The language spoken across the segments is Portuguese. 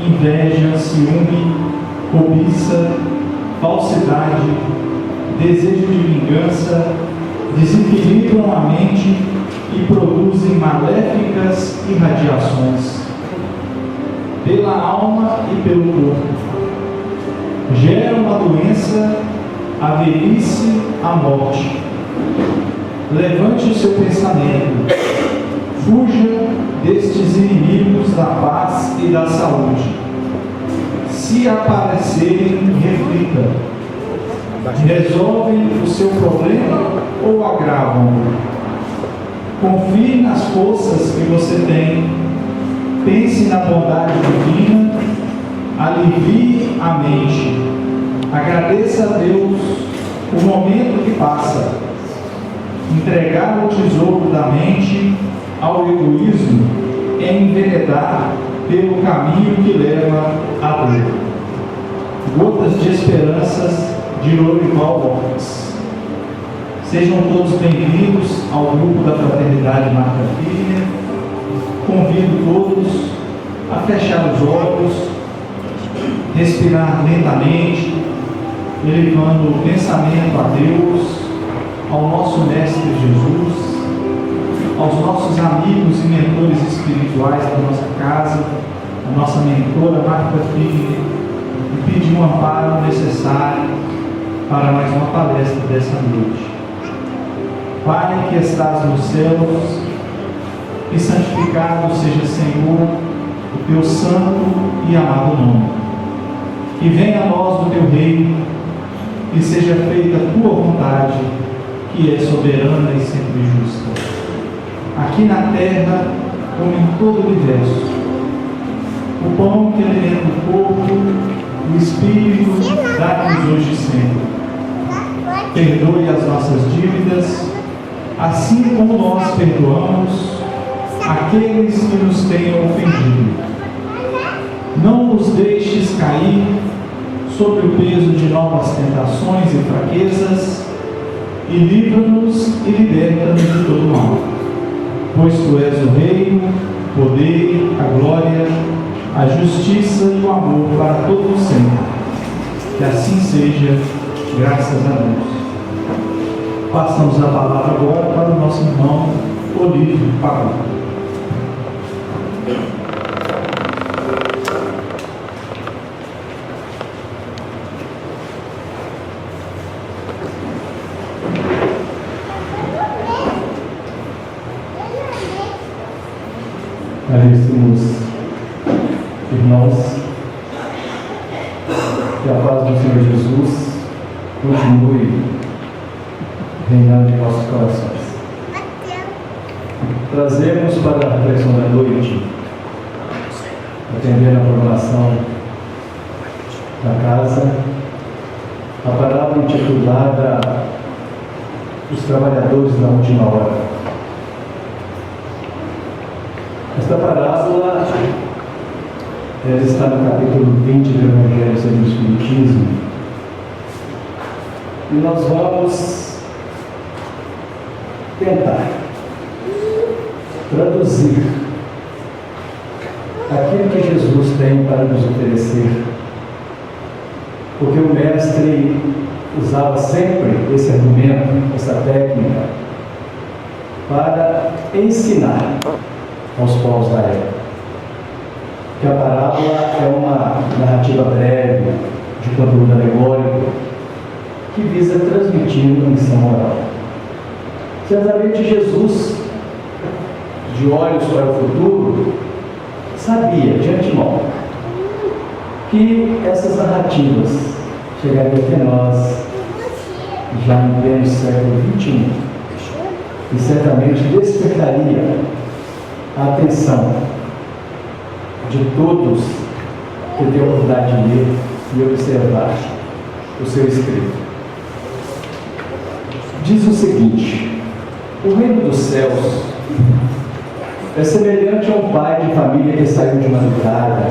inveja, ciúme, cobiça, falsidade, desejo de vingança, desequilibram a mente e produzem maléficas irradiações pela alma e pelo corpo. Geram a doença, a velhice, a morte. Levante o seu pensamento. Fuja destes inimigos da paz e da saúde. Se aparecerem, reflita. Resolvem o seu problema ou agravam-o? Confie nas forças que você tem. Pense na bondade divina. Alivie a mente. Agradeça a Deus o momento que passa. Entregar o tesouro da mente ao egoísmo é enveredar pelo caminho que leva à dor. Gotas de esperanças de Lorival Lopes. Sejam todos bem-vindos ao grupo da Fraternidade Marta Filha. Convido todos a fechar os olhos, respirar lentamente, elevando o pensamento a Deus, ao nosso Mestre Jesus, aos nossos amigos e mentores espirituais da nossa casa, a nossa mentora Marta Filha, e pedir um amparo necessário para mais uma palestra dessa noite. Pai que estás nos céus, que santificado seja, Senhor, o teu santo e amado nome. Que venha a nós do teu reino, que seja feita a tua vontade, que é soberana e sempre justa, aqui na terra como em todo o universo. O pão que alimenta o corpo, o Espírito, dá-nos hoje e sempre. Perdoe as nossas dívidas, assim como nós perdoamos aqueles que nos tenham ofendido. Não nos deixes cair sob o peso de novas tentações e fraquezas, e livra-nos e liberta-nos de todo mal. Pois tu és o reino, o poder, a glória, a justiça e o amor para todos sempre. Que assim seja, graças a Deus. Passamos a palavra agora para o nosso irmão Olívio Pagão. Caríssimos irmãos, que a paz do Senhor Jesus continue reinando em nossos corações. Trazemos para a reflexão da noite, atendendo a programação da casa, a palavra intitulada Os Trabalhadores da Última Hora. Esta parábola ela está no capítulo 20 do Evangelho segundo o Espiritismo, e nós vamos tentar traduzir aquilo que Jesus tem para nos oferecer, porque o Mestre usava sempre esse argumento, essa técnica, para ensinar aos povos da época. Que a parábola é uma narrativa breve, de conteúdo alegórico, que visa transmitir uma missão moral. Certamente Jesus, de olhos para o futuro, sabia de antemão que essas narrativas chegariam até nós já no pleno século XXI e certamente despertaria a atenção de todos que têm a oportunidade de ler e observar o seu escrito. Diz o seguinte: o reino dos céus é semelhante a um pai de família que saiu de madrugada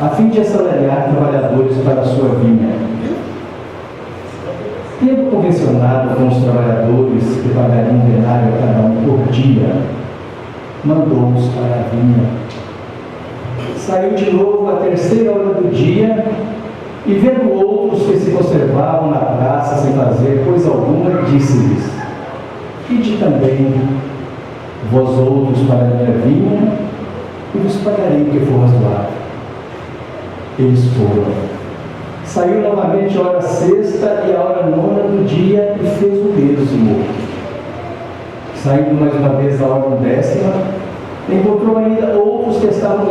a fim de assalariar trabalhadores para a sua vinha. Tendo convencionado com os trabalhadores que pagariam um denário a cada um por dia, mandou-os para a vinha. saiu de novo à terceira hora do dia e, vendo outros que se conservavam na praça sem fazer coisa alguma, disse-lhes: ide também vós outros para a minha vinha e vos pagarei o que for razoável. Eles foram. Saiu novamente a hora sexta e a hora nona do dia e fez o mesmo. Saindo mais uma vez a hora 10ª, encontrou ainda outros que estavam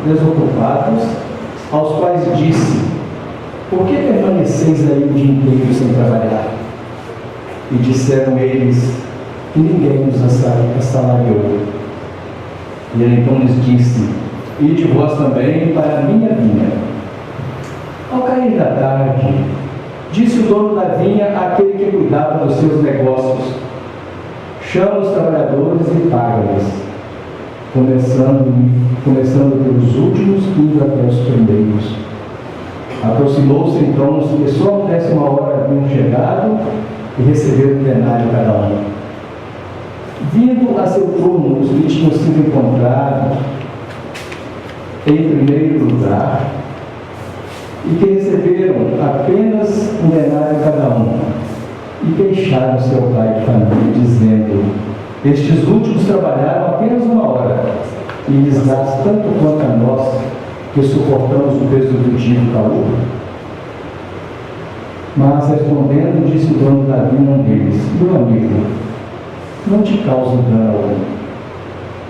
desocupados, aos quais disse: por que permaneceis aí o dia inteiro sem trabalhar? E disseram eles: que ninguém nos assalariou. E ele então lhes disse: ide vós também para a minha vinha. Ao cair da tarde, disse o dono da vinha àquele que cuidava dos seus negócios: chama os trabalhadores e paga-lhes, começando pelos últimos, indo até os primeiros. Aproximou-se então os que só à 10ª hora haviam chegado e receberam um denário cada um. Vindo a seu turno os que tinham sido encontrados em primeiro lugar e que receberam apenas um denário cada um, e queixaram seu pai de família, dizendo: estes últimos trabalharam apenas 1 hora, e lhes dás tanto quanto a nós, que suportamos o peso do dia do calor? Mas, respondendo, disse o dono da vinha a um deles: meu amigo, não te causo dano algum.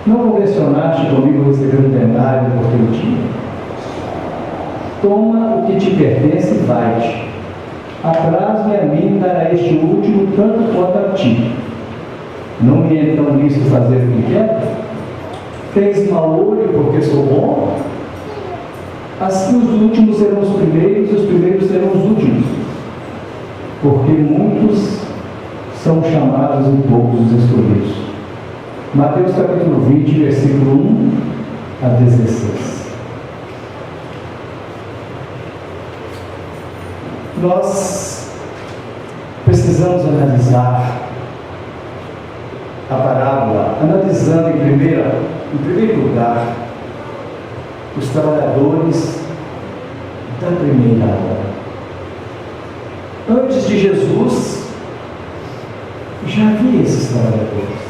Não convencionaste comigo receber um denário por teu dia? Toma o que te pertence e vai-te. Apraz-me a mim dar a este último tanto quanto a ti. Não me é então lícito fazer o que quero? Tens mau olho porque sou bom? Assim os últimos serão os primeiros e os primeiros serão os últimos. Porque muitos são chamados e poucos os escolhidos. Mateus capítulo 20, versículo 1 a 16. Nós precisamos analisar a parábola, analisando em primeiro lugar os trabalhadores da primeira hora. Antes de Jesus, já havia esses trabalhadores.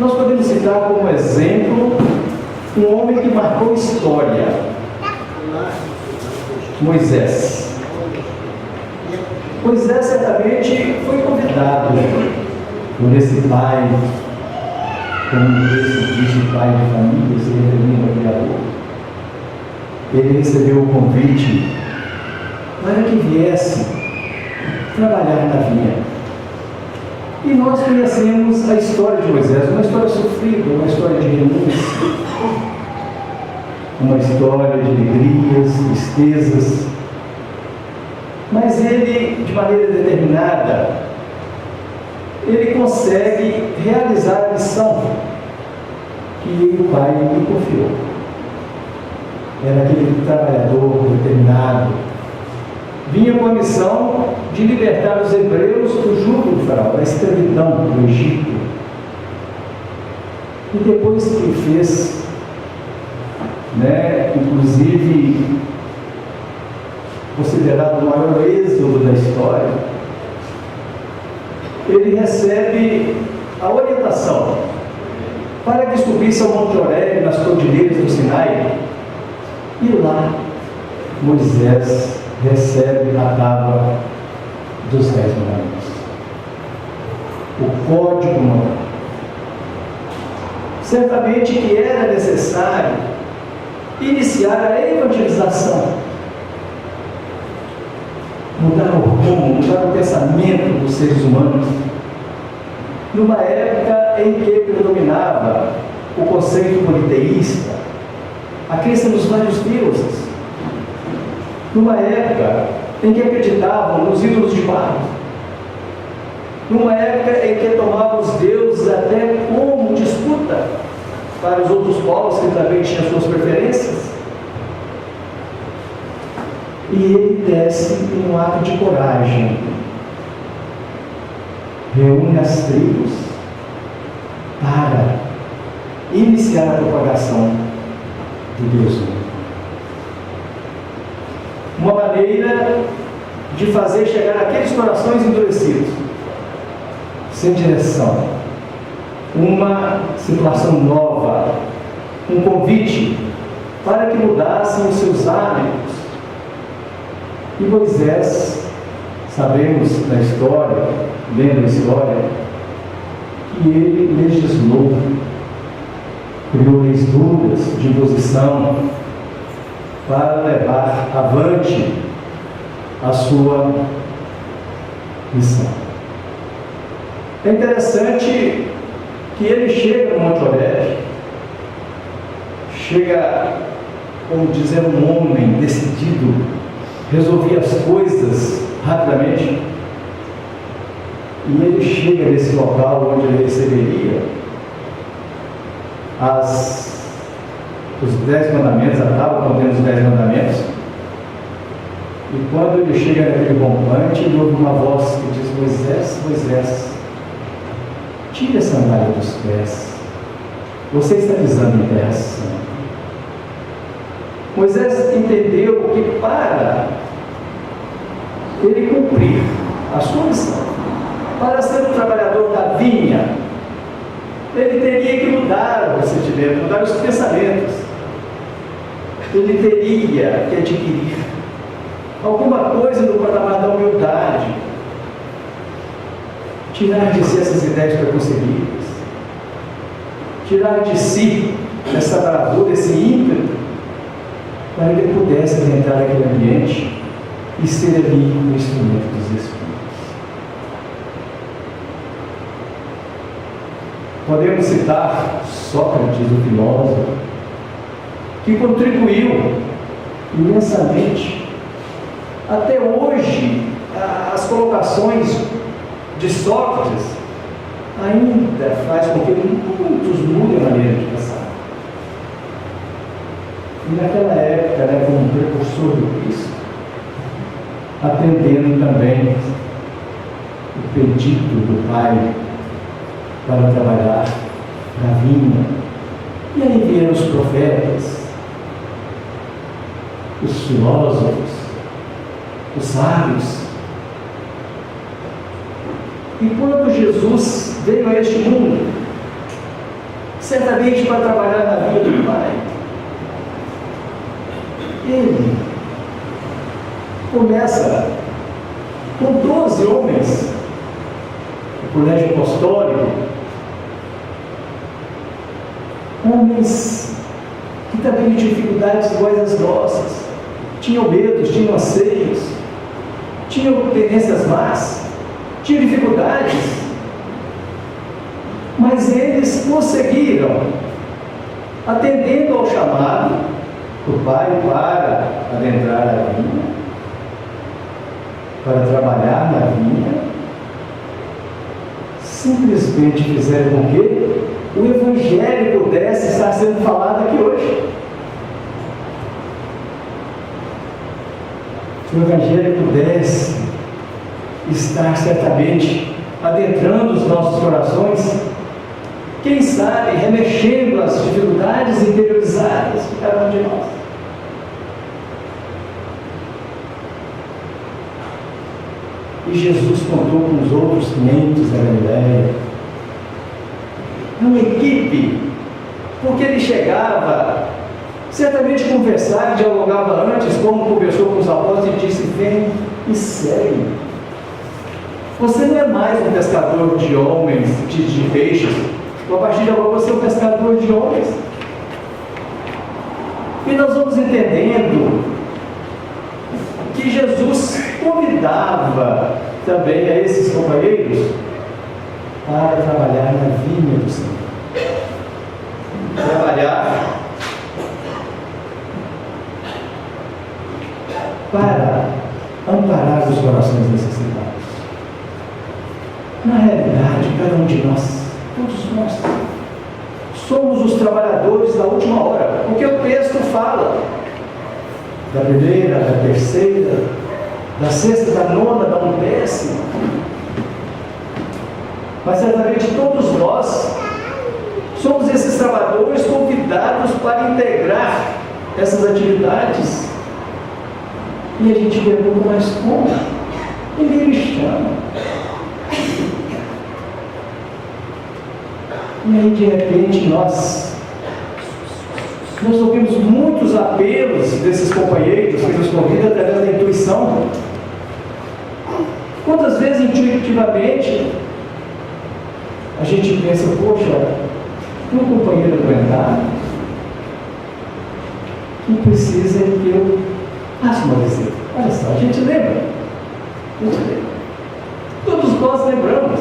Nós podemos citar como exemplo um homem que marcou história: Moisés. Moisés certamente foi convidado por esse pai, como esse diz, pai de família, se referindo ao Criador. Ele recebeu o convite para que viesse trabalhar na vinha. E nós conhecemos a história de Moisés, uma história sofrida, uma história de renúncia, uma história de alegrias, tristezas. Mas ele, de maneira determinada, ele consegue realizar a missão que o pai lhe confiou. Era aquele trabalhador determinado. Vinha com a missão de libertar os hebreus do jugo do faraó, da escravidão do Egito. E depois que ele fez, inclusive considerado o maior êxodo da história, ele recebe a orientação para que subisse ao Monte Horebe, nas cordilheiras do Sinai, e lá Moisés recebe a tábua dos 10 mandamentos, o código moral. Certamente que era necessário iniciar a evangelização, mudar o rumo, mudar o pensamento dos seres humanos, numa época em que predominava o conceito politeísta, a crença nos vários deuses, numa época em que acreditavam nos ídolos de barro, numa época em que tomavam os deuses até como disputa para os outros povos que também tinham suas preferências. E ele desce em um ato de coragem, reúne as tribos para iniciar a propagação de Deus. Uma maneira de fazer chegar aqueles corações endurecidos, sem direção, uma situação nova, um convite para que mudassem os seus hábitos. E Moisés, sabemos na história, lendo a história, que ele legislou, criou leis duras de imposição para levar avante a sua missão. É interessante que ele chega no Monte Horebe, chega, como dizer, um homem decidido, resolver as coisas rapidamente, e ele chega nesse local onde ele receberia os 10 mandamentos, a tábua contendo os 10 mandamentos. E quando ele chega naquele rompante, ele ouve uma voz que diz: Moisés, Moisés, tire a sandália dos pés, você está pisando em terra santa. Moisés entendeu que para ele cumprir a sua missão, para ser um trabalhador da vinha, ele teria que mudar o sentimento, mudar os pensamentos. Ele teria que adquirir alguma coisa no patamar da humildade, tirar de si essas ideias preconcebidas, tirar de si essa bravura, esse ímpeto, para que ele pudesse entrar naquele ambiente e ser ali o instrumento dos Espíritos. Podemos citar Sócrates, o filósofo, que contribuiu imensamente. Até hoje, as colocações de Sócrates ainda faz com que muitos mudem a maneira de pensar. E naquela época, como precursor do Cristo, atendendo também o pedido do Pai para trabalhar na vinha. E aí vieram os profetas, os filósofos, os sábios. E quando Jesus veio a este mundo, certamente para trabalhar na vida do Pai, ele começa com 12 homens, o colégio apostólico, homens que também tinham dificuldades iguais às nossas, tinham medos, tinham anseios, tinham tendências más, tinham dificuldades, mas eles conseguiram, atendendo ao chamado do Pai para adentrar a vinha, para trabalhar na vinha, simplesmente fizeram com que o Evangelho pudesse estar sendo falado aqui hoje. Se o Evangelho pudesse estar certamente adentrando os nossos corações, quem sabe remexendo as dificuldades interiorizadas de cada um de nós. E Jesus contou com os outros 500 da Galileia, uma equipe, porque ele chegava, certamente conversava, dialogava antes, como conversou com os apóstolos, e disse: vem e segue. Você não é mais um pescador de homens, de peixes. A partir de agora você é um pescador de homens. E nós vamos entendendo que Jesus convidava também a esses companheiros para trabalhar na vinha do Senhor. Trabalhar para amparar os corações necessitados. Na realidade, cada um de nós, todos nós, somos os trabalhadores da última hora, porque o texto fala da primeira, da terceira, da sexta, da nona, da undécima. Mas certamente todos nós somos esses trabalhadores convidados para integrar essas atividades e a gente pergunta, mas como? Ninguém me chama. E aí, de repente, nós ouvimos muitos apelos desses companheiros que nos convidam através da intuição. Quantas vezes, intuitivamente, a gente pensa, poxa, um companheiro aguentar, que precisa que eu faça uma visita. Olha só, a gente lembra. Todos nós lembramos.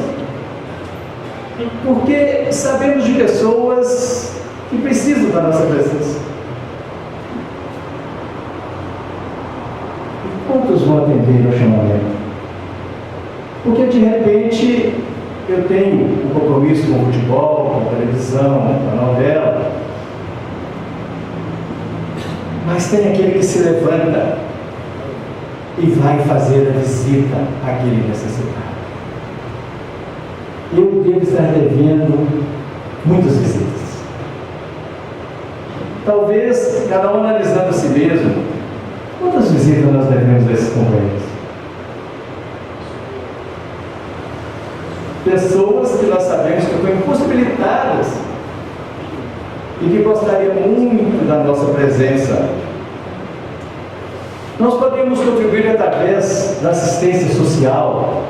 Porque sabemos de pessoas que precisam da nossa presença. E quantos vão atender ao chamamento? Porque de repente eu tenho um compromisso com o futebol, com a televisão, com a novela, mas tem aquele que se levanta e vai fazer a visita àquele necessitado. Eu devo estar devendo muitas visitas. Talvez, cada um analisando a si mesmo, quantas visitas nós devemos a esses companheiros? Pessoas que nós sabemos que estão impossibilitadas e que gostariam muito da nossa presença. Nós podemos contribuir através da assistência social.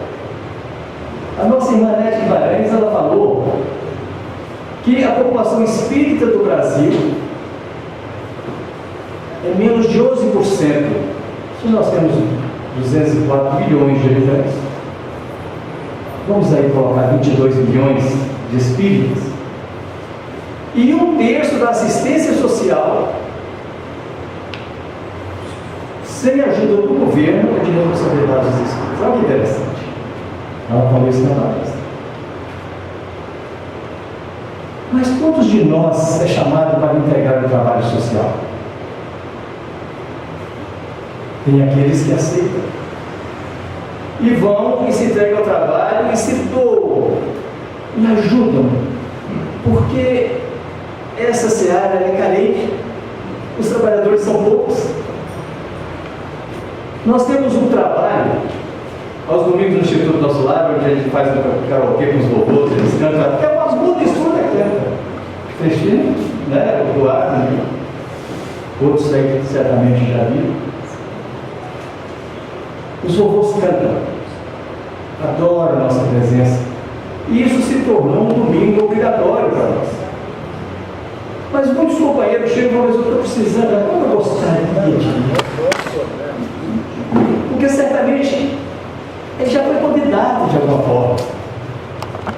A nossa irmã Nete Guimarães, ela falou que a população espírita do Brasil é menos de 11%. Se nós temos 204 milhões de habitantes, vamos aí colocar 22 milhões de espíritas, e 1/3 da assistência social, sem ajuda do governo, é de responsabilidade dos espíritos. Olha que interessante. Ela falou isso na palestra. Mas quantos de nós é chamado para entregar o trabalho social? Tem aqueles que aceitam e vão e se entregam ao trabalho e se doam e ajudam, porque essa seara é carente, os trabalhadores são poucos. Nós temos um trabalho aos domingos no Instituto Nosso Lar, onde a gente faz um karaokê com os vovôs, eles cantam, é umas músicas todas que cantam. Cristina, né? O Eduardo, outros aí que certamente já viram. Os vovôs cantam, adoram a nossa presença. E isso se tornou um domingo obrigatório para nós. Mas muitos companheiros chegam e falam, mas eu estou precisando, como eu gostaria de ir? Porque certamente ele já foi convidado de alguma forma,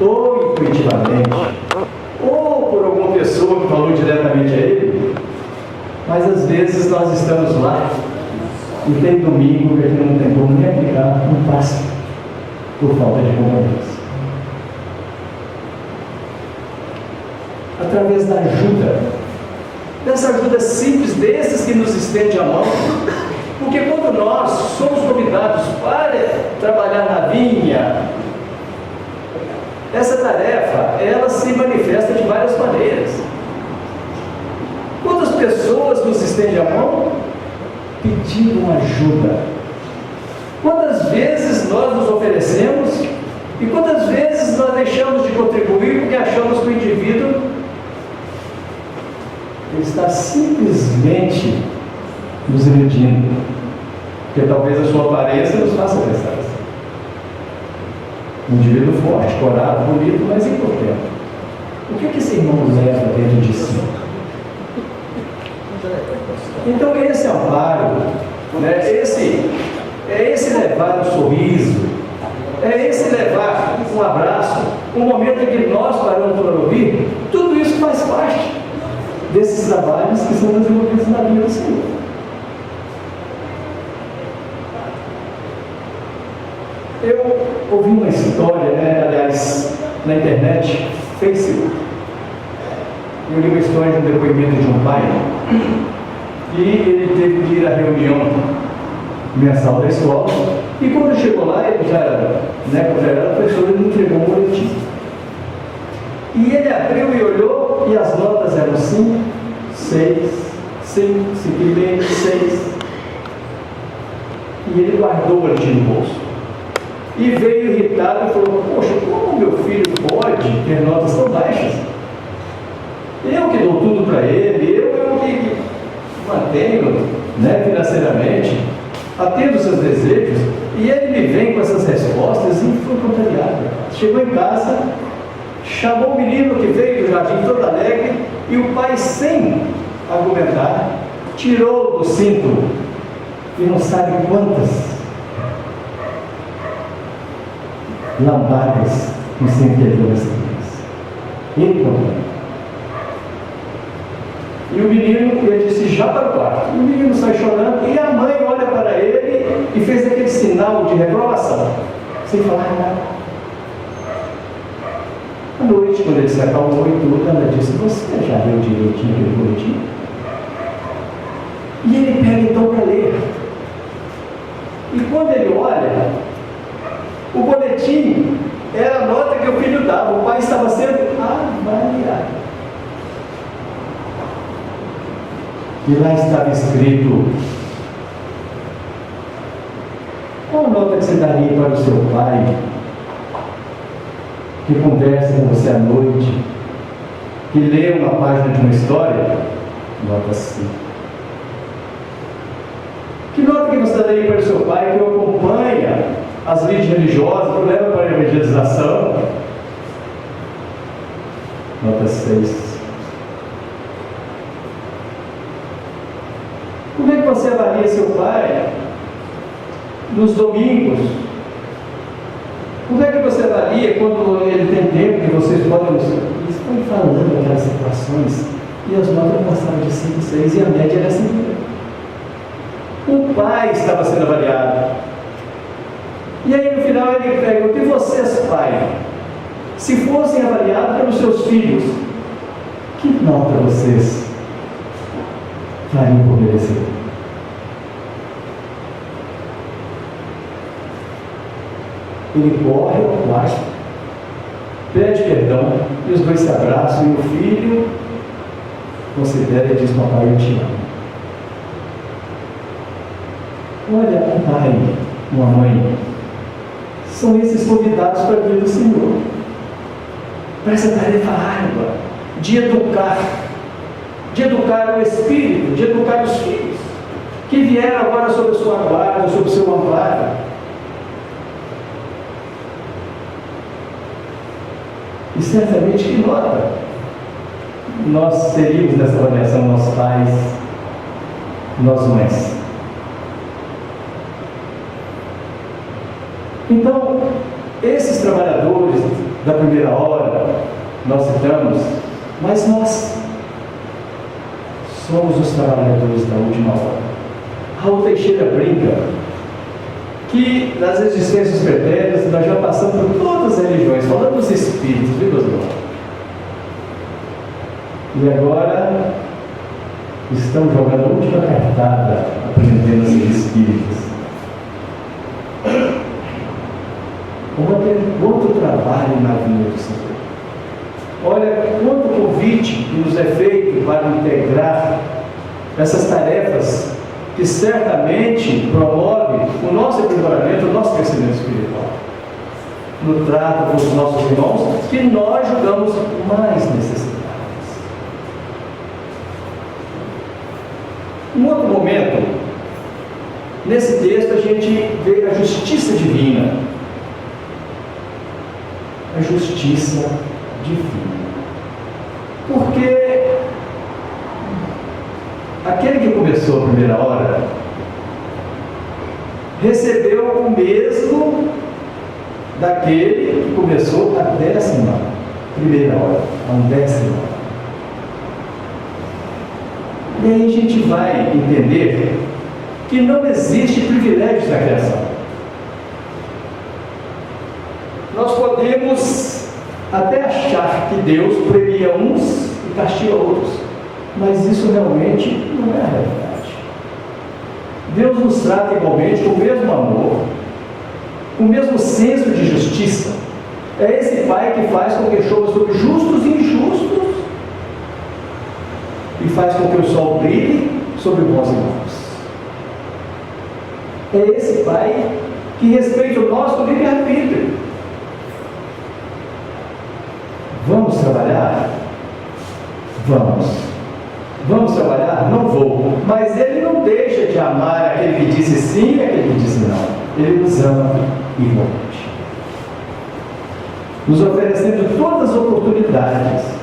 ou intuitivamente, ou por alguma pessoa que falou diretamente a ele, mas às vezes nós estamos lá e tem domingo que a gente não tem como nem aplicar um passe por falta de compromisso. Através da ajuda, dessa ajuda simples desses que nos estende a mão, porque quando nós somos convidados para trabalhar na vinha, essa tarefa, ela se manifesta de várias maneiras. Quantas pessoas nos estendem a mão pedindo ajuda? Quantas vezes nós nos oferecemos e quantas vezes nós deixamos de contribuir porque achamos que o indivíduo ele está simplesmente nos iludindo, porque talvez a sua aparência nos faça pensar assim. Um indivíduo forte, corado, bonito, mas importante. O que esse irmão leva dentro de si? Então esse amparo, né, esse levar um sorriso, é esse levar um abraço, um momento em que nós paramos para ouvir, tudo isso faz parte desses trabalhos que são desenvolvidos na vida do Senhor. Eu ouvi uma história, né, aliás, na internet, Facebook. Eu li uma história de um depoimento de um pai e ele teve que ir à reunião mensal da escola e quando chegou lá, ele já era, né, quando era professor, ele entregou um boletim. E ele abriu e olhou e as notas eram 5, 6, 5, 5,5, 6. E ele guardou o boletim no bolso. E veio irritado e falou: poxa, como meu filho pode ter notas tão baixas? Eu que dou tudo para ele, eu que mantenho, né, financeiramente, atendo seus desejos, e ele me vem com essas respostas e foi contrariado. Chegou em casa, chamou o menino que veio do jardim todo alegre, e o pai, sem argumentar, tirou do cinto, e não sabe quantas lambadas no cinto que ele deu nessa criança. Ele contou. E o menino, ele disse: já para o quarto. E o menino sai chorando, e a mãe olha para ele e fez aquele sinal de reprovação, sem falar nada. À noite, quando ele se acalmou e tudo, ela disse: você já leu direitinho aquele boletim? E ele pega então para ler. E quando ele olha, o boletim era a nota que o filho dava. O pai estava sendo avaliado. E lá estava escrito: qual nota que você daria para o seu pai, que conversa com você à noite, que lê uma página de uma história? Nota 5. Que nota que você daria para o seu pai, que o acompanha as lides religiosas, que o leva para a evangelização? Nota 6. Como é que você avalia seu pai nos domingos? Como é que você avalia quando ele tem tempo que vocês podem... Eles estão falando aquelas situações e as notas passavam de 5, 6 e a média era 5. O pai estava sendo avaliado. E aí no final ele pergunta: e vocês, pai? Se fossem avaliados pelos seus filhos, que nota vocês dariam por merecer? Ele corre ao quarto, pede perdão, e os dois se abraçam, e o filho considera e diz: papai, eu te amo. Olha, um pai, uma mãe, são esses convidados para a vida do Senhor, para essa tarefa árdua de educar o espírito, de educar os filhos, que vieram agora sob a sua guarda, sob o seu amparo. E certamente que nota nós teríamos nessa avaliação, nós pais, nós mães. Então, esses trabalhadores da primeira hora, nós citamos, mas nós somos os trabalhadores da última hora. Raul Teixeira brinca que nas existências pretéritas nós já passamos por todas as religiões, falando dos espíritos, viu, Oswaldo? E agora estamos jogando a última cartada, aprendendo a ser espíritos. Vamos ter outro trabalho na vinda do Senhor. Olha quanto convite que nos é feito para integrar essas tarefas que certamente promove o nosso aprimoramento, o nosso crescimento espiritual, no trato com os nossos irmãos que nós julgamos mais necessitados. Em outro momento, nesse texto a gente vê a justiça divina. A justiça divina. Porque aquele que começou a primeira hora recebeu o mesmo daquele que começou a 11ª hora, a 10ª hora. E aí a gente vai entender que não existe privilégio na criação. Nós podemos até achar que Deus premia uns e castiga outros, mas isso realmente não é a realidade. Deus nos trata igualmente com o mesmo amor, com o mesmo senso de justiça. É esse Pai que faz com que chova sobre justos e injustos, e faz com que o sol brilhe sobre bons irmãos. É esse Pai que respeita o nosso livre-arbítrio. Vamos trabalhar? Vamos. Vamos trabalhar? Não vou. Mas Ele não deixa de amar aquele que disse sim e aquele que disse não. Ele nos ama igualmente, nos oferecendo todas as oportunidades.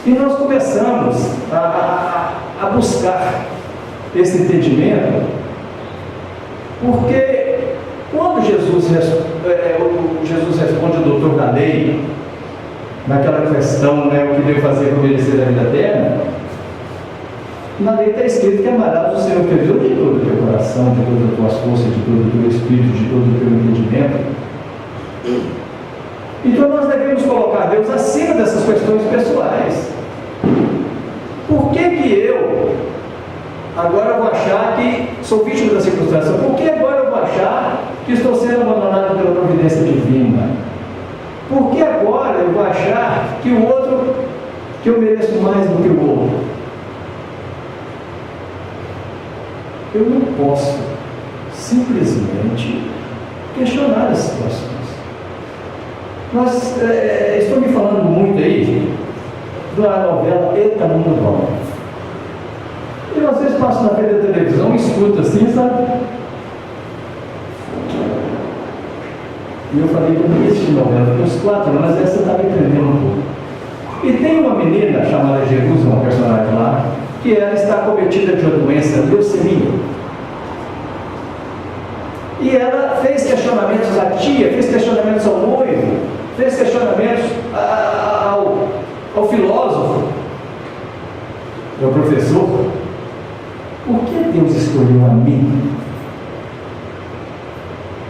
E nós começamos a buscar esse entendimento, porque quando Jesus responde ao doutor da lei, naquela questão, o que devo fazer para merecer a vida eterna, na lei está escrito que amarás o Senhor teu Deus de todo o teu coração, de todas as tuas forças, de todo o teu espírito, de todo o teu entendimento. Então nós devemos colocar Deus acima dessas questões pessoais. Por que eu agora vou achar que sou vítima da circunstância? Por que agora eu vou achar que estou sendo abandonado pela providência divina? Por que agora eu vou achar que o outro, que eu mereço mais do que o outro? Eu não posso simplesmente questionar as situações. Estou me falando muito aí da novela Eita Mundo Bom. Eu às vezes passo na frente da televisão e escuto assim, sabe? E eu falei que eu não assisti novela, tem uns 4 anos, essa está me prendendo um pouco. E tem uma menina chamada Jerusa, uma personagem lá, que ela está acometida de uma doença, leucemia. E ela fez questionamentos à tia, fez questionamentos ao noivo, fez questionamentos ao filósofo, ao professor. Por que Deus escolheu a mim?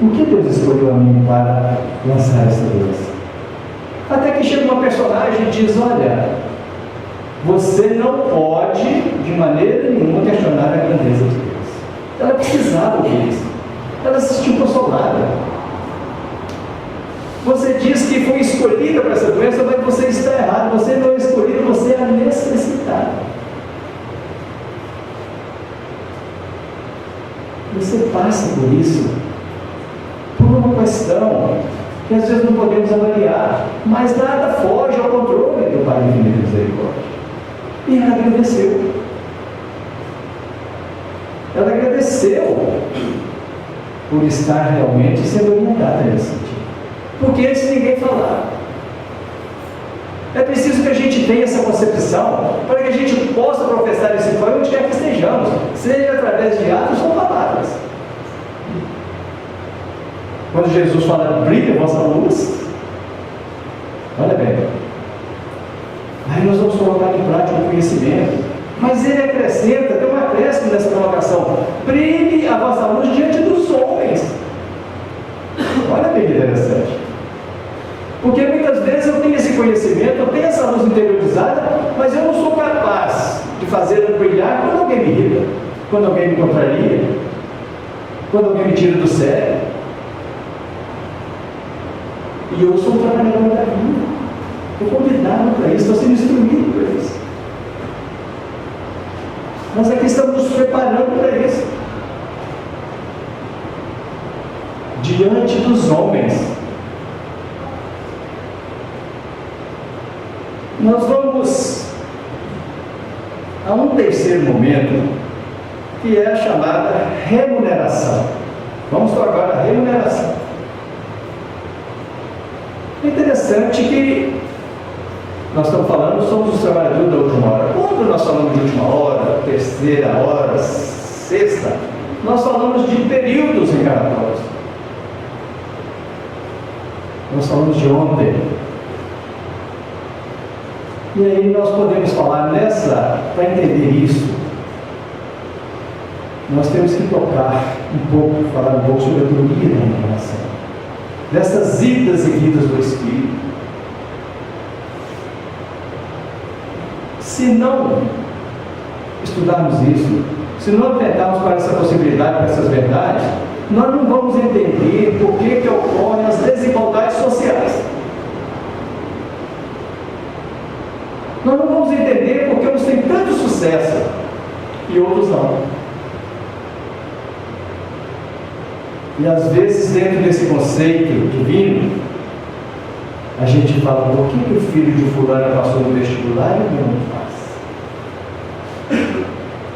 Por que Deus escolheu a mim para lançar essa doença? Até que chega uma personagem e diz: olha, você não pode de maneira nenhuma questionar a grandeza de Deus. Ela precisava disso. Ela se sentiu consolada. Você diz que foi escolhida para essa doença, mas você está errado. Você não é escolhida, você é necessitada. Você passa por isso, por uma questão que às vezes não podemos avaliar, mas nada foge ao controle do Pai Infinito de Misericórdia. E ela agradeceu. Ela agradeceu por estar realmente sendo orientada nesse sentido. Porque antes ninguém falava. É preciso que a gente tenha essa concepção para que a gente possa professar esse Pai onde quer que estejamos, seja através de atos ou palavras. Quando Jesus fala, brilhe a vossa luz, olha bem, aí nós vamos colocar em prática o conhecimento, mas ele acrescenta, tem um acréscimo nessa colocação, brilhe a vossa luz diante dos homens. Olha bem que interessante, porque muitas vezes eu tenho esse conhecimento, eu tenho essa luz interiorizada, mas eu não sou capaz de fazer ela brilhar quando alguém me irrita, quando alguém me contraria, quando alguém me tira do sério. E eu sou um trabalhador da vida. Estou convidado para isso, estou sendo instruído para isso. Nós aqui estamos nos preparando para isso. Diante dos homens. Nós vamos a um terceiro momento, que é a chamada remuneração. Vamos para agora a remuneração. É interessante que nós estamos falando, somos os trabalhadores da última hora. Quando nós falamos de última hora, terceira hora, sexta, nós falamos de períodos encarnatórios. Nós falamos de ontem. E aí nós podemos falar para entender isso, nós temos que tocar falar um pouco sobre a teoria da reencarnação. Dessas idas e vindas do Espírito. Se não estudarmos isso, se não atentarmos para essa possibilidade, para essas verdades, nós não vamos entender por que ocorrem as desigualdades sociais. Nós não vamos entender porque uns têm tanto sucesso e outros não. E às vezes, dentro desse conceito divino, a gente fala: por que o filho de fulano passou no vestibular e o meu não faz?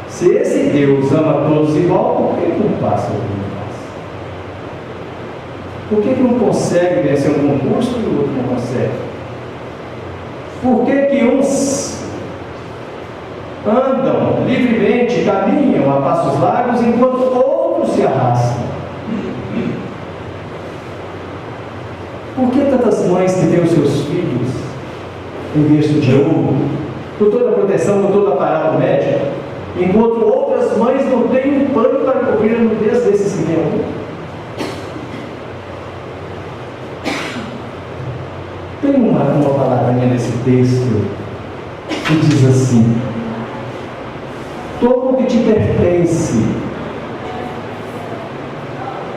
Se esse Deus ama todos igual, por que não passa o meu não passa? Por que não consegue vencer um concurso e o outro não consegue? Por que uns andam livremente, caminham a passos largos, enquanto outros se arrastam? Por que tantas mães que têm os seus filhos em berço de ouro, com toda a proteção, com todo o aparato médico, enquanto outras mães não têm um pano para cobrir a nudez desses que têm um? Tem uma palavrinha nesse texto que diz assim: toma o que te pertence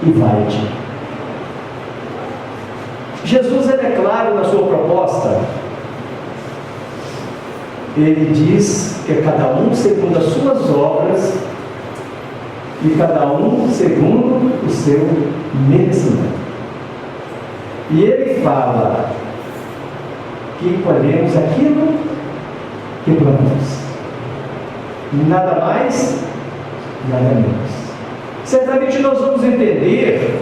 e vai-te. Jesus, ele é claro na sua proposta. Ele diz que é cada um segundo as suas obras e cada um segundo o seu merecimento. E ele fala que colhemos aquilo que plantamos. Nada mais, nada menos. Certamente nós vamos entender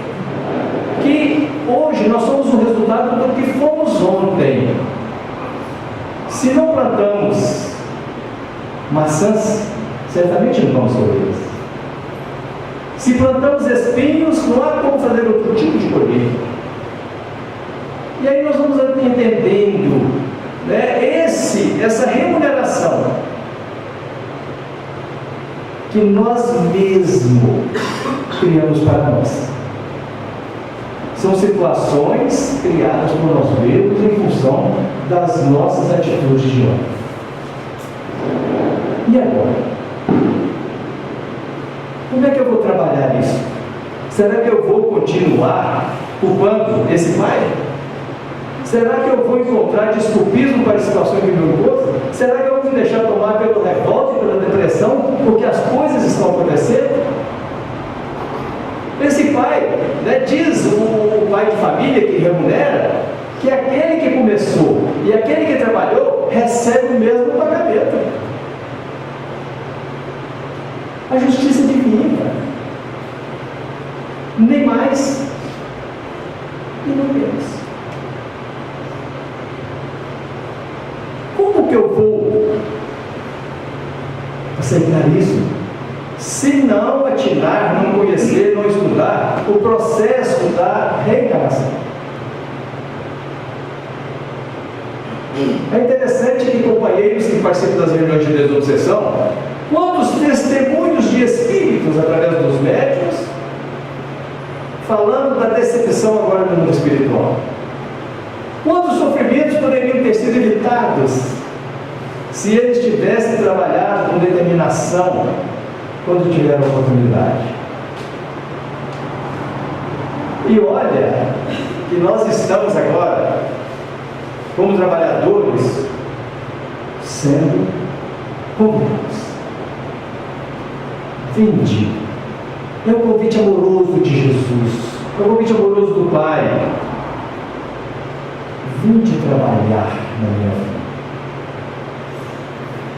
que hoje nós somos o resultado do que fomos ontem. Se não plantamos maçãs, certamente não vamos colher. Se plantamos espinhos, não há como fazer outro tipo de colheita. E aí nós vamos entendendo, né, essa remuneração que nós mesmos criamos para nós. São situações criadas por nós mesmos em função das nossas atitudes de ontem. E agora? Como é que eu vou trabalhar isso? Será que eu vou continuar culpando esse pai? Será que eu vou encontrar desculpismo para a situação que me impôs? Será que eu vou me deixar tomar pelo revolta e pela depressão porque as coisas estão acontecendo? Esse pai, né, diz o pai de família que remunera, que aquele que começou e aquele que trabalhou recebe o mesmo pagamento. A justiça divina. Nem mais e não menos. Como que eu vou aceitar isso? Se não atinar, não conhecer, não estudar o processo da reencarnação. É interessante que companheiros que participam das reuniões de desobsessão, quantos testemunhos de espíritos através dos médiuns, falando da decepção agora no mundo espiritual. Quantos sofrimentos poderiam ter sido evitados se eles tivessem trabalhado com determinação quando tiveram a oportunidade? E olha que nós estamos agora, como trabalhadores, sendo convidados. Vinde. É o convite amoroso de Jesus, é o convite amoroso do Pai. Vinde trabalhar na minha vida.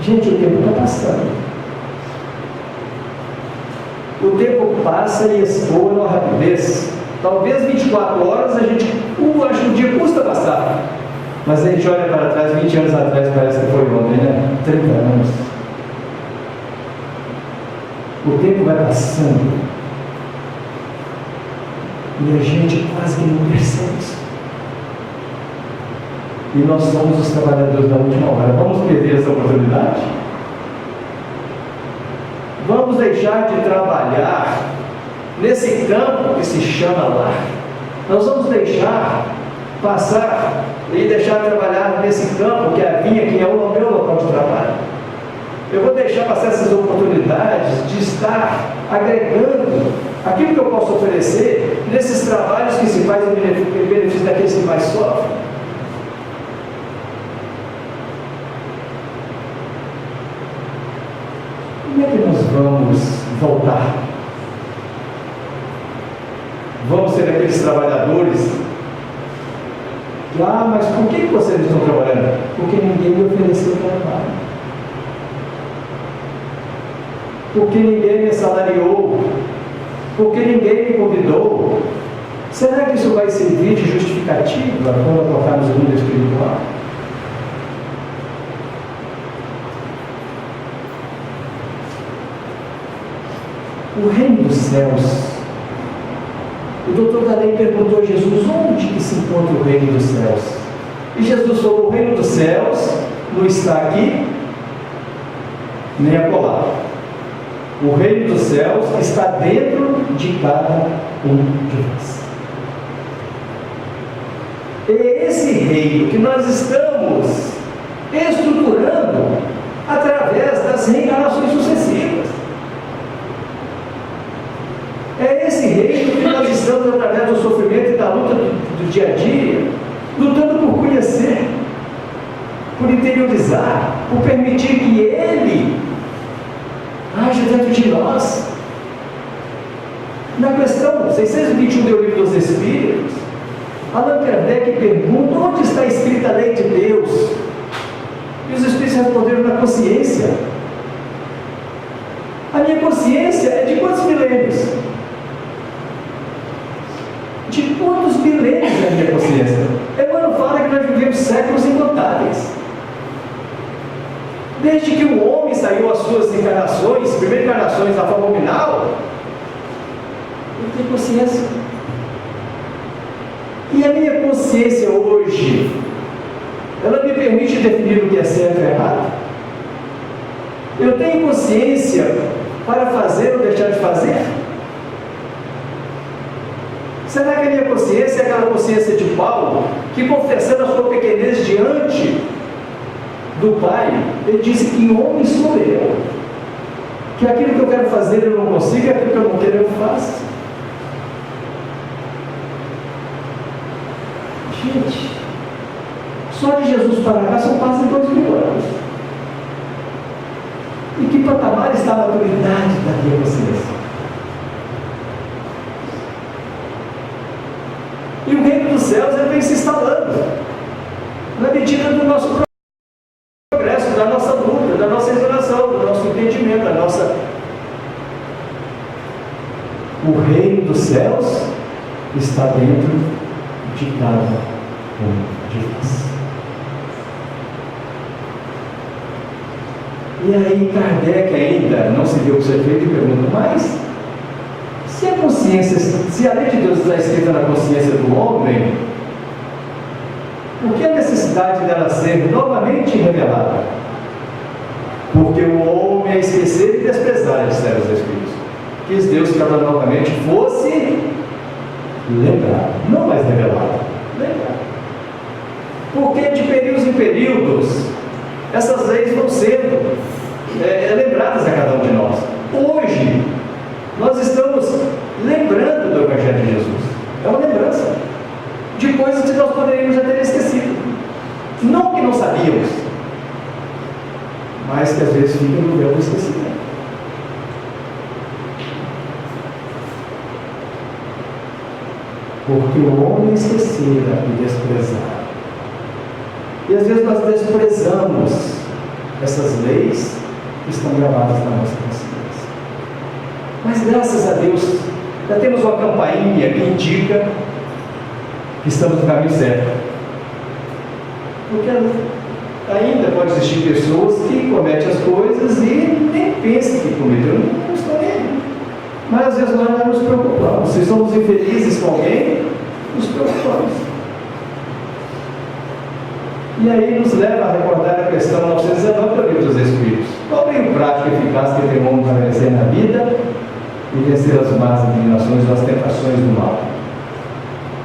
Gente, o tempo está passando. O tempo passa e expõe uma rapidez. Talvez 24 horas a gente acha que o dia custa passar. Mas a gente olha para trás, 20 anos atrás, parece que foi ontem, né? 30 anos. O tempo vai passando. E a gente quase que não percebe isso. E nós somos os trabalhadores da última hora. Vamos perder essa oportunidade? Vamos deixar de trabalhar nesse campo que se chama lar. Nós vamos deixar passar e deixar de trabalhar nesse campo que é a vinha, que é o meu local de trabalho. Eu vou deixar passar essas oportunidades de estar agregando aquilo que eu posso oferecer nesses trabalhos que se faz em benefício daqueles que mais sofrem. como é que nós vamos voltar? Vamos ser aqueles trabalhadores? Mas por que vocês não estão trabalhando? Porque ninguém me ofereceu trabalho. Porque ninguém me assalariou. Porque ninguém me convidou. Será que isso vai servir de justificativa quando tocarmos no mundo espiritual? O reino dos céus. O doutor Dalei perguntou a Jesus: onde que se encontra o reino dos céus? E Jesus falou: o reino dos céus não está aqui, nem acolá. O reino dos céus está dentro de cada um de nós. É esse reino que nós estamos estruturando através das reencarnações sucessivas. É esse reino que nós estamos, através do sofrimento e da luta do dia a dia, lutando por conhecer, por interiorizar, por permitir que Ele haja dentro de nós. Na questão 621 do Livro dos Espíritos, Allan Kardec pergunta: onde está escrita a lei de Deus? E os Espíritos responderam: na consciência. A minha consciência é de quantos milênios? De quantos milênios é a minha consciência? Emmanuel fala que nós vivemos séculos incontáveis. Desde que o homem saiu às suas encarnações, primeiras encarnações da forma nominal, ele tem consciência. E a minha consciência hoje, ela me permite definir o que é certo e errado? Eu tenho consciência para fazer ou deixar de fazer? Será que a minha consciência é aquela consciência de Paulo, que, confessando a sua pequenez diante do Pai, ele disse que homem sou eu, que aquilo que eu quero fazer eu não consigo, e aquilo que eu não quero eu faço? Gente, só de Jesus para cá são quase 2000 anos. E que patamar está a maturidade da minha consciência? E o reino dos céus ele vem se instalando na medida do nosso progresso, da nossa luta, da nossa exoração, do nosso entendimento, da nossa... O reino dos céus está dentro de cada um de nós. E aí Kardec ainda não se deu o seu efeito e pergunta: mas se a consciência, se a lei de Deus está escrita na consciência do homem, por que a necessidade dela ser novamente revelada? Porque o homem é esquecer e desprezar, disseram os Espíritos. Quis Deus que ela novamente fosse lembrada, não mais revelada, lembrada. Porque de períodos em períodos, essas leis vão sendo lembradas a cada um de nós. Hoje, nós estamos lembrando do Evangelho de Jesus. É uma lembrança de coisas que nós poderíamos já ter esquecido. Não que não sabíamos, mas que às vezes fica no véu do esquecimento. Porque o homem esquecera e desprezar. E às vezes nós desprezamos essas leis que estão gravadas na nossa consciência. Mas graças a Deus, já temos uma campainha que indica que estamos no caminho certo. Porque ainda pode existir pessoas que cometem as coisas e nem pensam que cometeram, não estão nem aí. Mas às vezes nós não nos preocupamos. Se somos infelizes com alguém, nos preocupamos. E aí nos leva a recordar a questão 919 do Livro dos Espíritos. Qual é o meio prático e eficaz que tem como para vencer na vida e vencer as más inclinações ou as tentações do mal?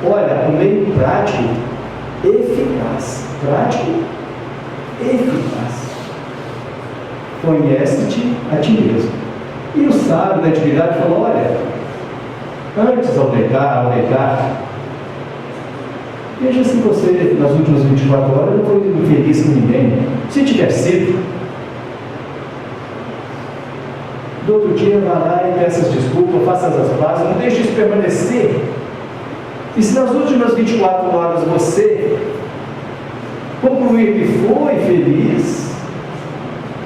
Olha, o meio prático eficaz. Prático eficaz. Conhece-te a ti mesmo. E o sábio da antiguidade falou: olha, antes ao deitar, veja se você, nas últimas 24 horas, não foi infeliz com ninguém. Se tiver sido, do outro dia vá lá e peça desculpas, faça as pazes, não deixe isso permanecer. E se nas últimas 24 horas você concluir que foi feliz,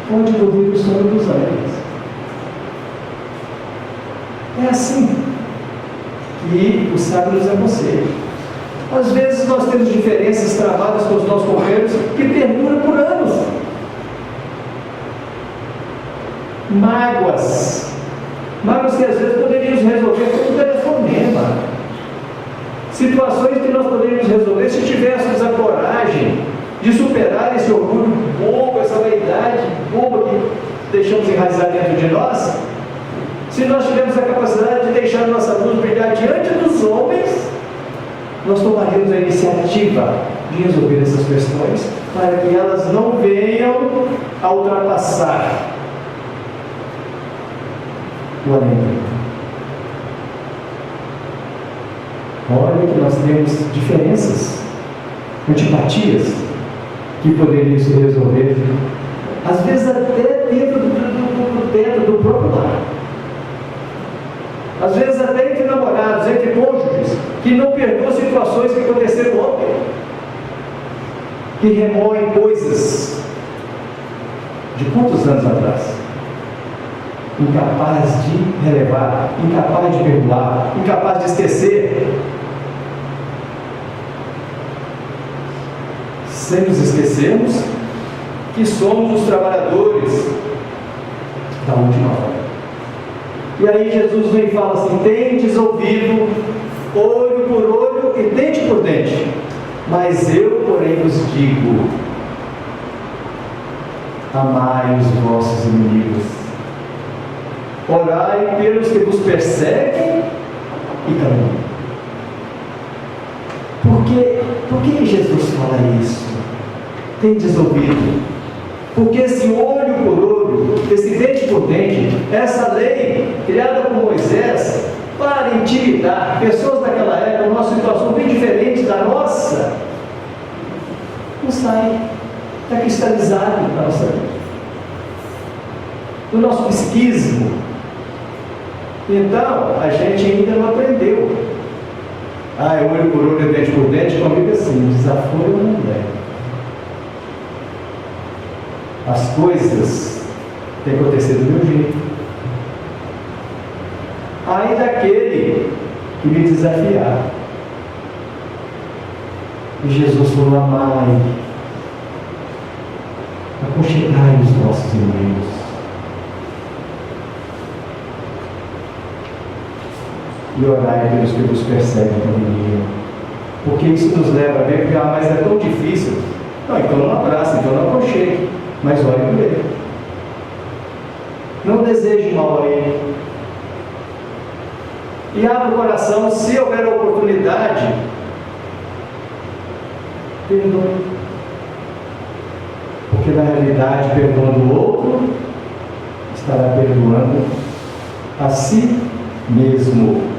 pode dormir o sono dos anjos. É assim que o sábio nos aconselha. Às vezes nós temos diferenças travadas com os nossos companheiros que perduram por anos. Mágoas que às vezes poderíamos resolver com um telefonema. Situações que nós poderíamos resolver se tivéssemos a coragem de superar esse orgulho bobo, essa vaidade boba que deixamos enraizar dentro de nós. Se nós tivermos a capacidade de deixar nossa luz brilhar diante dos homens, nós tomaríamos a iniciativa de resolver essas questões para que elas não venham a ultrapassar o alimento. Olha que nós temos diferenças, antipatias que poderiam se resolver, às vezes até dentro do próprio lar. Às vezes até entre namorados, entre cônjuges, que não perdoam situações que aconteceram ontem, que remoem coisas de quantos anos atrás, incapaz de relevar, incapaz de perdoar, incapaz de esquecer, sem nos esquecermos que somos os trabalhadores da última hora. E aí Jesus vem e fala assim: tendes ouvido, olho por olho e dente por dente, mas eu, porém, vos digo: amai os vossos inimigos, orai pelos que vos perseguem e caluniam. Por que Jesus fala isso? Tendes ouvido, porque esse olho por olho, esse dente por dente, essa lei criada por Moisés para intimidar pessoas daquela época, numa situação bem diferente da nossa, não sai, está cristalizado na nossa vida, no nosso psiquismo. Então a gente ainda não aprendeu. Olho por olho, dente por dente, comigo assim, desaforo eu não levo. As coisas têm que acontecer do meu jeito. Ai daquele que me desafiar. E Jesus falou: amai, aconchegai os vossos inimigos. E orai pelos que vos perseguem e caluniam. Porque isso nos leva a ver que mas é tão difícil. Não, então não abraça, então não aconchegue, mas ore por ele. Não deseje mal a ele. E abra o coração, se houver oportunidade, perdoe. Porque na realidade, perdoando o outro, estará perdoando a si mesmo.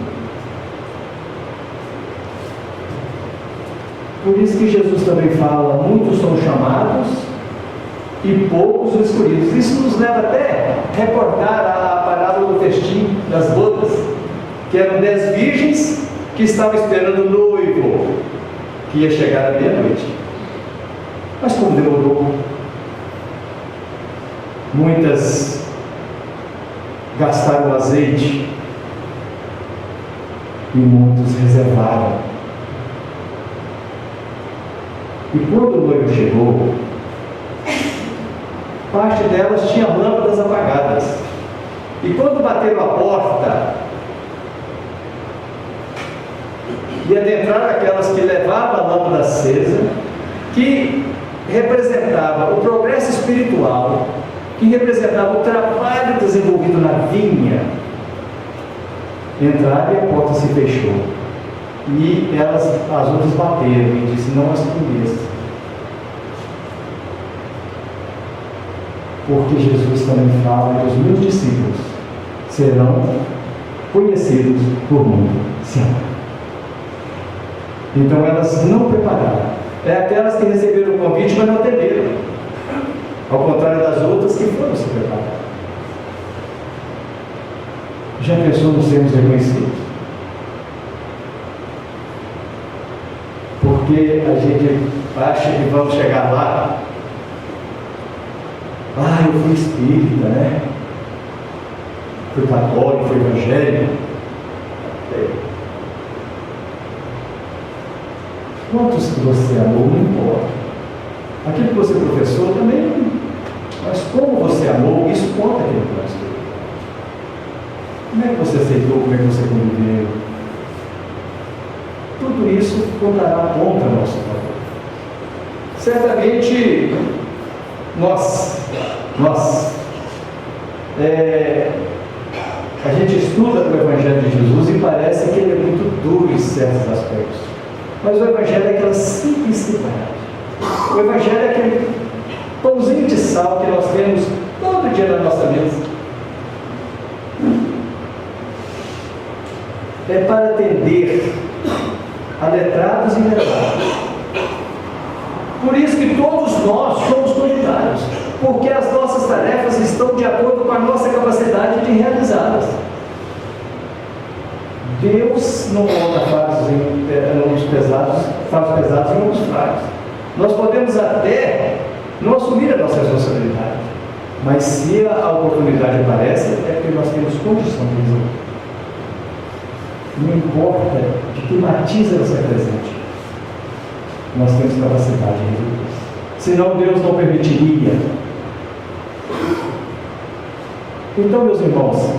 Por isso que Jesus também fala: muitos são chamados e poucos os escolhidos. Isso nos leva até a recordar a parábola do festim das bodas, que eram 10 virgens que estavam esperando o noivo, que ia chegar à meia-noite. Mas como demorou, muitas gastaram azeite e muitos reservaram. E quando o noivo chegou, parte delas tinha lâmpadas apagadas. E quando bateram a porta e adentraram aquelas que levavam a lâmpada acesa, que representava o progresso espiritual, que representava o trabalho desenvolvido na vinha, entraram e a porta se fechou. E as outras bateram e disse: não as conheço. Porque Jesus também fala que os meus discípulos serão conhecidos por mundo se amar. Então elas não prepararam. É aquelas que receberam o convite, mas não atenderam. Ao contrário das outras que foram se preparar. Já pensou nos sermos reconhecidos? Porque a gente acha que vamos chegar lá. Eu fui espírita, né? Fui católico, fui evangélico. Quantos que você amou, não importa. Aquilo que você professou também, mas como você amou, isso conta aquilo que nós temos. Como é que você aceitou, como é que você conviveu? Tudo isso contará contra o nosso favor. Certamente, a gente estuda o Evangelho de Jesus e parece que ele é muito duro em certos aspectos. Mas o Evangelho é aquela simplicidade. O Evangelho é aquele pãozinho de sal que nós temos todo dia na nossa mesa. É para atender a letrados e letrados. Por isso que todos nós somos convidados, porque as nossas tarefas estão de acordo com a nossa capacidade de realizá-las. Deus não coloca fardos em ombros pesados em ombros fracos. Nós podemos até não assumir a nossa responsabilidade, mas se a oportunidade aparece, é porque nós temos condição de resolver. Não importa de que matiz ela se apresente, nós temos capacidade de resolver. Senão Deus não permitiria. Então, meus irmãos,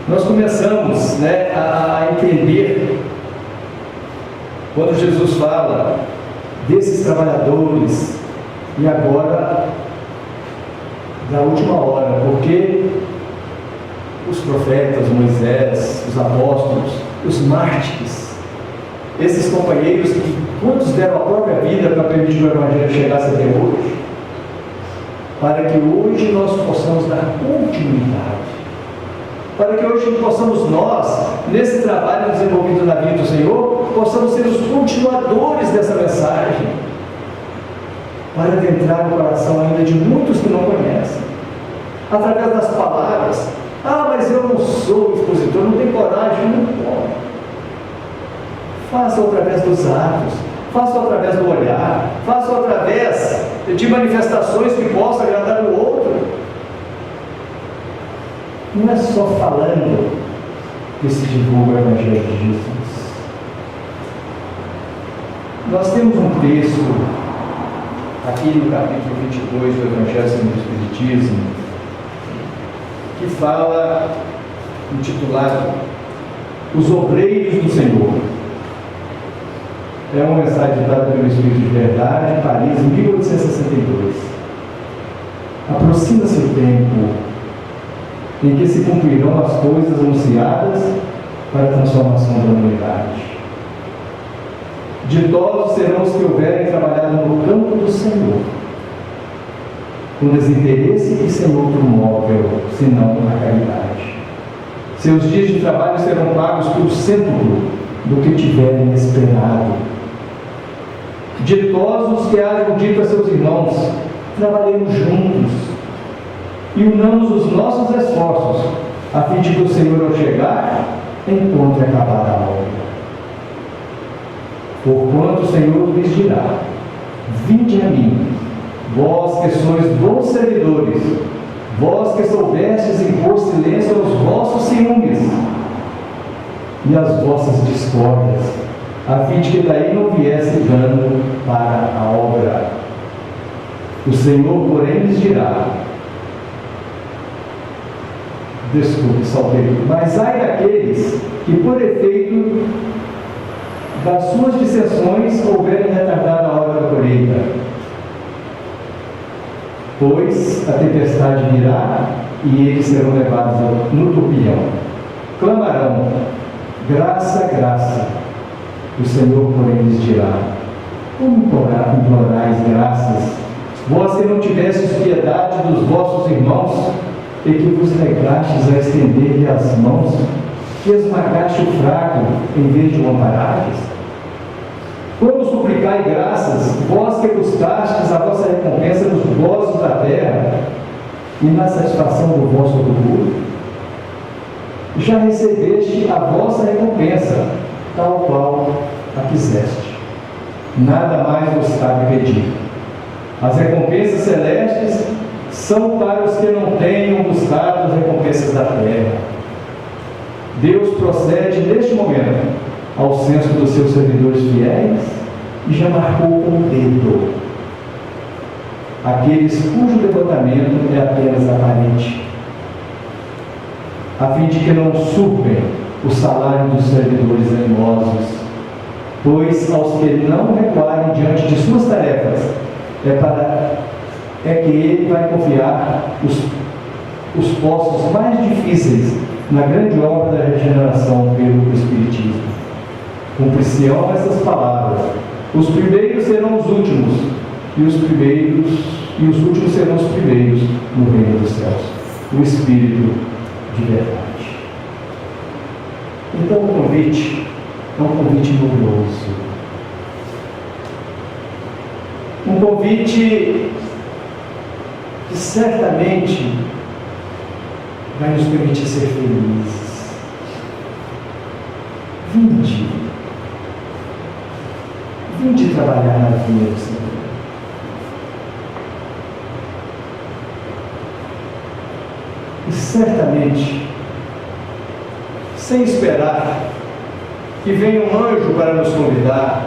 nós começamos a entender, quando Jesus fala desses trabalhadores, e agora da última hora, porque os profetas, Moisés, os apóstolos, os mártires, esses companheiros que quantos deram a própria vida para permitir que o Evangelho chegasse até hoje, para que hoje nós possamos dar continuidade, para que hoje possamos nós, nesse trabalho desenvolvido na vida do Senhor, possamos ser os continuadores dessa mensagem, para adentrar no coração ainda de muitos que não conhecem, através das palavras. Mas eu não sou expositor, não tenho coragem, não pode. Faça através dos atos, faça através do olhar, faça através de manifestações que possam agradar o outro. Não é só falando que se divulga o Evangelho de Jesus. Nós temos um texto aqui no capítulo 22 do Evangelho segundo o Espiritismo, que fala, intitulado Os Obreiros do Senhor. É uma mensagem ditada pelo Espírito de Verdade, em Paris, em 1862. Aproxima-se o tempo em que se cumprirão as coisas anunciadas para a transformação da humanidade. Ditosos serão os que houverem trabalhado no campo do Senhor, com desinteresse e sem outro móvel, senão a caridade. Seus dias de trabalho serão pagos por cêntuplo do que tiverem esperado. Ditosos que hajam dito a seus irmãos: trabalhemos juntos e unamos os nossos esforços, a fim de que o Senhor, ao chegar, encontre acabada a obra. Porquanto o Senhor lhes dirá: vinde a mim, vós que sois bons servidores, vós que soubestes impor silêncio aos vossos ciúmes e às vossas discórdias, a fim de que daí não viesse dano para a obra. O Senhor, porém, lhes dirá: desculpe, saltei, mas ai daqueles que, por efeito das suas dissensões, houverem retardado a hora da colheita. Pois a tempestade virá e eles serão levados no turbilhão. Clamarão: graça, graça. O Senhor, porém, lhes dirá: como implorais graças, vós que não tivestes piedade dos vossos irmãos, e que vos negastes a estender-lhe as mãos, que esmagaste o fraco, em vez de o amparardes? Como suplicai graças, vós que buscastes a vossa recompensa nos gozos da terra, e na satisfação do vosso orgulho? já recebeste a vossa recompensa, tal qual a quiseste. Nada mais vos cabe pedir. As recompensas celestes são para os que não tenham buscado as recompensas da terra. Deus procede neste momento ao censo dos seus servidores fiéis e já marcou com o dedo aqueles cujo levantamento é apenas aparente, a fim de que não surpem o salário dos servidores animosos, pois aos que não recuarem diante de suas tarefas, é que ele vai confiar os postos mais difíceis na grande obra da regeneração pelo Espiritismo. Cumprir-se-ão essas palavras: os primeiros serão os últimos, e os últimos serão os primeiros no reino dos céus. O Espírito de verdade. Então o convite é um convite glorioso. Um convite que certamente vai nos permitir ser felizes. Vinde trabalhar na vinha do Senhor. E certamente, sem esperar que venha um anjo para nos convidar,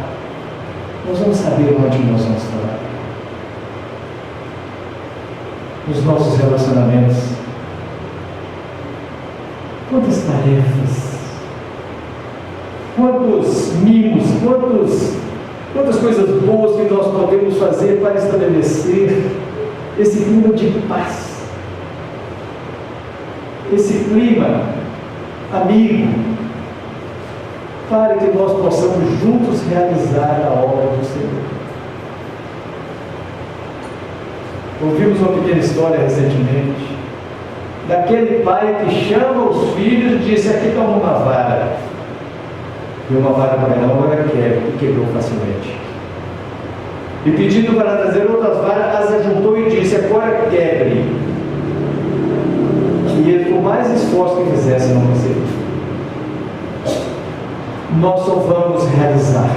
nós vamos saber onde nós vamos trabalhar. Nos nossos relacionamentos, quantas tarefas, quantos mimos, quantas coisas boas que nós podemos fazer para estabelecer esse clima de paz, esse clima amigo, para que nós possamos juntos realizar a obra do Senhor. Ouvimos uma pequena história recentemente daquele pai que chama os filhos e disse: aqui toma uma vara. Deu uma vara para ela, agora quebrou facilmente. E pedindo para trazer outras varas, as ajuntou e disse: agora quebre. E ele, por mais esforço que fizesse, não conseguiu. Nós só vamos realizar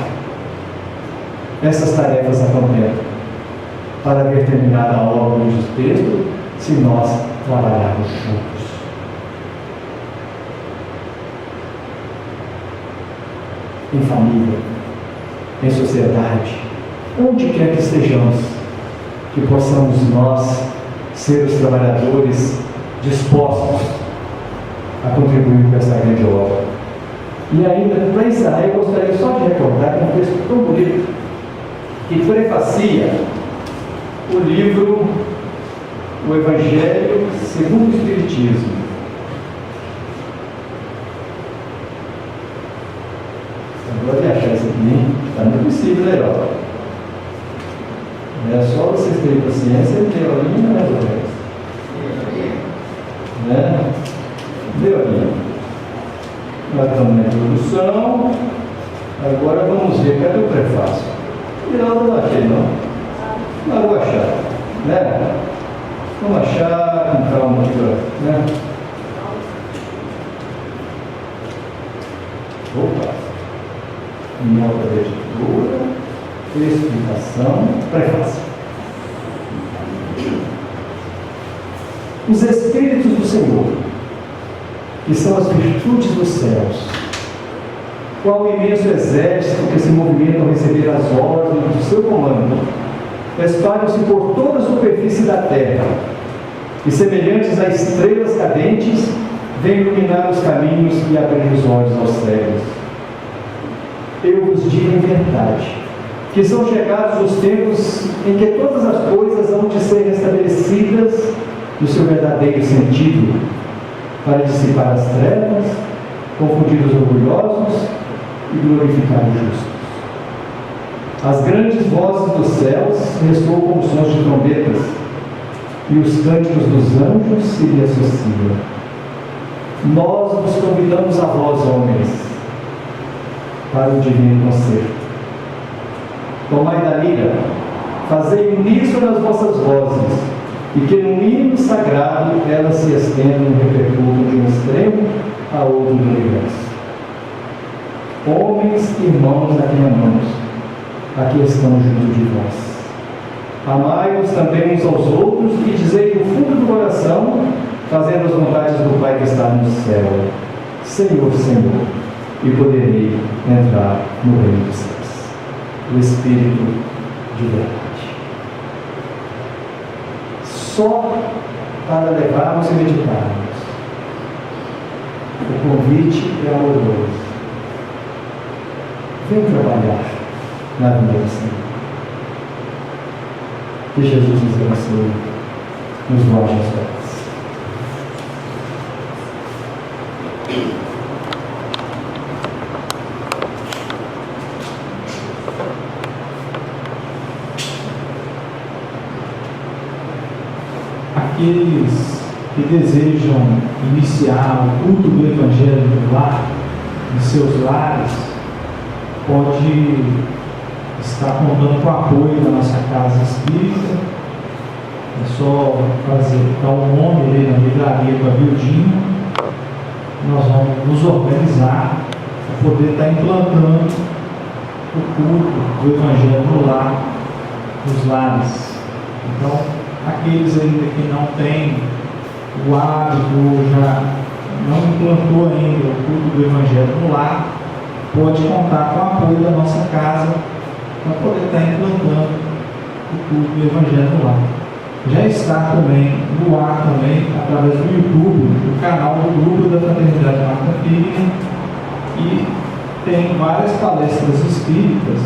essas tarefas a contento para ver terminada a obra do texto, se nós trabalharmos juntos. Em família, em sociedade, onde quer que estejamos, que possamos nós ser os trabalhadores dispostos a contribuir com essa grande obra. E ainda, para encerrar, eu gostaria só de recordar que é um texto tão bonito que prefacia o livro O Evangelho segundo o Espiritismo. Agora de achar isso aqui, está muito possível, né, ó? É só vocês terem paciência e ter a linha, mais ou menos. Né? Deu ali. Nós estamos na introdução. Agora vamos ver, cadê o prefácio? E não achei, não. Não vou achar, né? Vamos achar com calma aqui, né? Opa! Nota de editora, explicação, prefácio. Os Espíritos do Senhor, que são as virtudes dos céus, qual o imenso exército que se movimenta ao receber as ordens do seu comando, espalham-se por toda a superfície da terra, e semelhantes a estrelas cadentes, vêm iluminar os caminhos e abrir os olhos aos cegos. Eu vos digo em verdade, que são chegados os tempos em que todas as coisas hão de ser restabelecidas no seu verdadeiro sentido, para dissipar as trevas, confundir os orgulhosos e glorificar os justos. As grandes vozes dos céus ressoam como sons de trombetas, e os cânticos dos anjos se lhe associam. Nós vos convidamos a vós, homens, para o divino concerto. Tomai da lira, fazei uníssono as vossas vozes, e que no hino sagrado elas se estendam no repercuto de um extremo a outro do universo. Homens e irmãos a quem amamos, aqui estão junto de vós. Amai-vos também uns aos outros e dizei do fundo do coração, fazendo as vontades do Pai que está no céu. Senhor, Senhor, e poderei entrar no reino dos céus. O Espírito de verdade. Só para levarmos e meditarmos. O convite é amoroso. Vem trabalhar na vida do Senhor. Que Jesus nos abençoe, nos mostre as coisas. Aqueles que desejam iniciar o culto do Evangelho no lar, em seus lares, pode estar contando com o apoio da nossa casa espírita. É só dar um nome ali na livraria do Abildinho. Nós vamos nos organizar para poder estar implantando o culto do Evangelho no lar, nos lares. Então, aqueles ainda que não têm o hábito, já não implantou ainda o culto do Evangelho no lar, pode contar com o apoio da nossa casa para poder estar implantando o culto do Evangelho no lar. Já está também no ar também, através do YouTube, o canal do grupo da Fraternidade Marta Filha, e tem várias palestras espíritas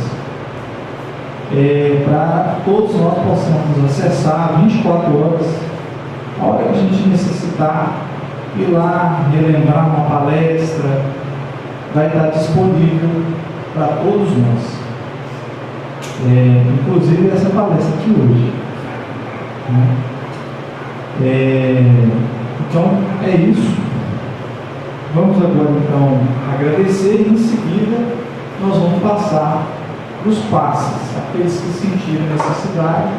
para todos nós possamos acessar 24 horas, a hora que a gente necessitar, ir lá, relembrar uma palestra, vai estar disponível para todos nós. Inclusive essa palestra de hoje. Então é isso. Vamos agora então agradecer e em seguida nós vamos passar os passes. Aqueles que sentirem necessidade,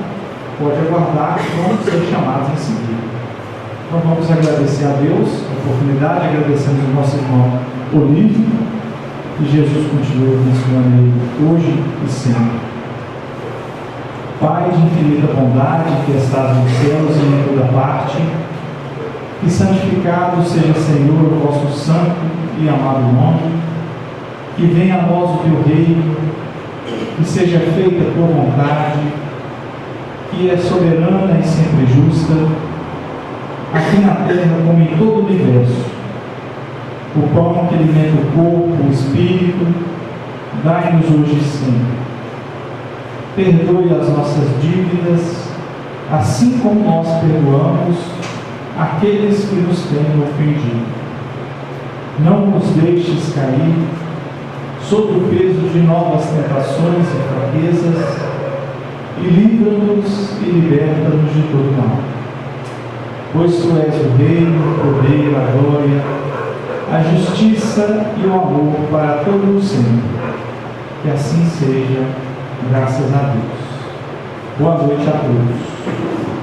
pode aguardar, vão ser chamados em seguida. Então vamos agradecer a Deus a oportunidade, agradecemos ao nosso irmão Olívio, que Jesus continue abençoando ele hoje e sempre. Pai de infinita bondade, que estás nos céus e em toda parte, que santificado seja, Senhor, o vosso santo e amado nome, que venha a nós o teu reino, que seja feita a tua vontade, que é soberana e sempre justa, aqui na terra como em todo o universo. O pão que alimenta o corpo, o espírito, dai-nos hoje e sempre. Perdoe as nossas dívidas, assim como nós perdoamos aqueles que nos têm ofendido. Não nos deixes cair sob o peso de novas tentações e fraquezas, e livra-nos e liberta-nos de todo mal. Pois tu és o reino, o poder, a glória, a justiça e o amor para todo o sempre. Que assim seja, graças a Deus. Boa noite a todos.